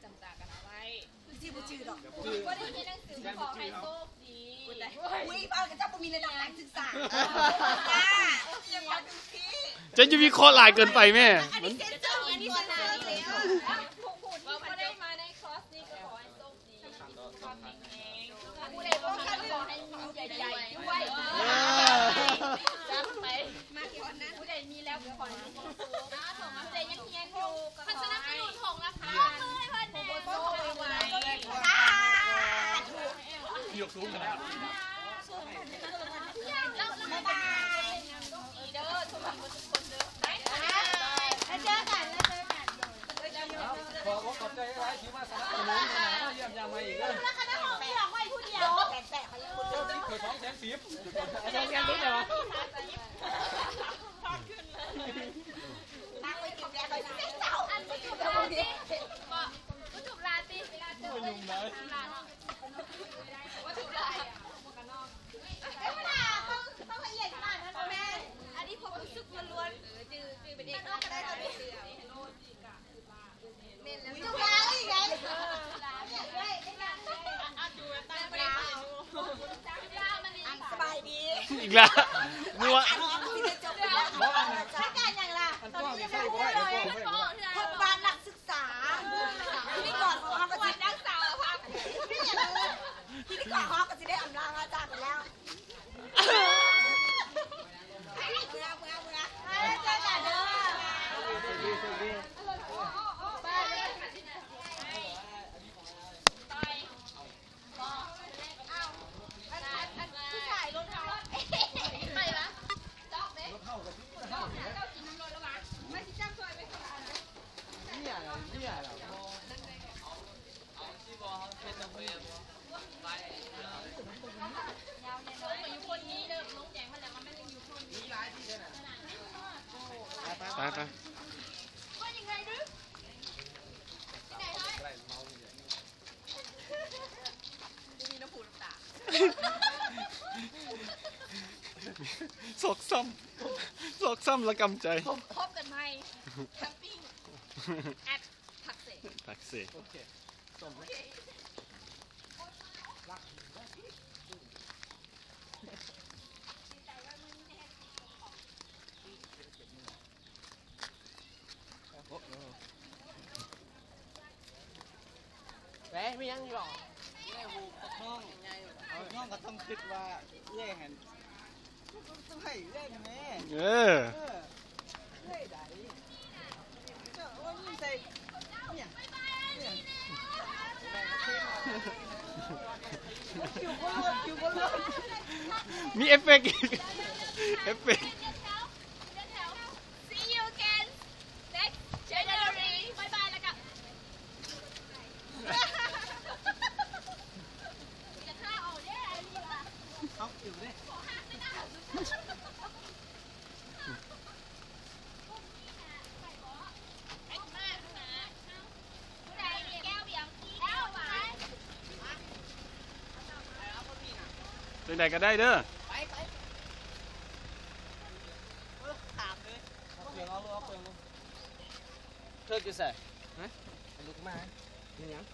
จำจากกันเอาไว้จีบุจืดหรอกว่าได้มีหนังสือขอให้โชคดีอุ้ยบ้ากับเจ้าบุมีในหลังศึกษาจะวิเคราะห์หลายเกินไปแม่อันนี้เซนเซอร์อันนี้เซนเซอร์แล้วพูดว่าได้มาในคอร์สนี้ก็ขอให้โชคดีความแข็งแรงผู้ใดก็ขอให้ใหญ่ๆด้วยจับไปมาที่คนนั้นผู้ใดมีแล้วก็ขอให้มีความสุขส่งมาผู้ใดยังเฮียนอยู่ก็ขอให้ของราคาเลยเพื่อนเองโชคไว้ยกสูงกันแล้วแล้วบ๊ายบายดีเด้อทุกคนเด้อแล้วเจอกันขอขอบใจหลายที่มาสนับสนุนมาเยี่ยมยามมาอีกแล้วแล้วคณะของพี่หลังไว้ผู้เดียวแต่เขายังคนเดี เจ้า ยว ที่เคยท้องแสนสีบต้องแกนนิดเดียวตั้งไว้กินแล้วไปเจ้าอันนี้จุดลาตีก็จุดลาตีเวลาเจอยุ่งเลยว่าจุดลาต้องละเอียดขนาดนั้นแม่อันนี้ผมรู้สึกล้วนๆจือเป็นเอกลักษณ์ได้ตอนนี้จุดลาอีกไงสบายดีอีกแล้วมัวใช้การอย่างไรตอนนี้ยังไม่ได้เลยพบการหลักศึกษาที่ก่อนของเขาก็จะนักสาวพักที่ก่อนเขาก็จะได้อำลาอาจารย์ไปแล้วเจอกันเด้ไปสอกซ้ำละกำใจพบกันไหมแคมปิ้งแอดผักเสโอเคส่งไหมไม่ยังหรอกแม่หูตะน้องน้องก็ต้องคิดว่าเย่เห็นต้องให้เย่แม่เย่ไหนเจ้าว่ายิ่งใส่เนี่ยคิวก็เลิศมีเอฟเฟกต์เอฟเฟกต์See you again next January บายบายแล้วกันจะฆ่าออกได้อะไรดีล่ะเอาอยู่ดิขอหักไม่ได้ไหนก็ได้เด้อเธอจะใส่ลูกมาเนี่ยยัง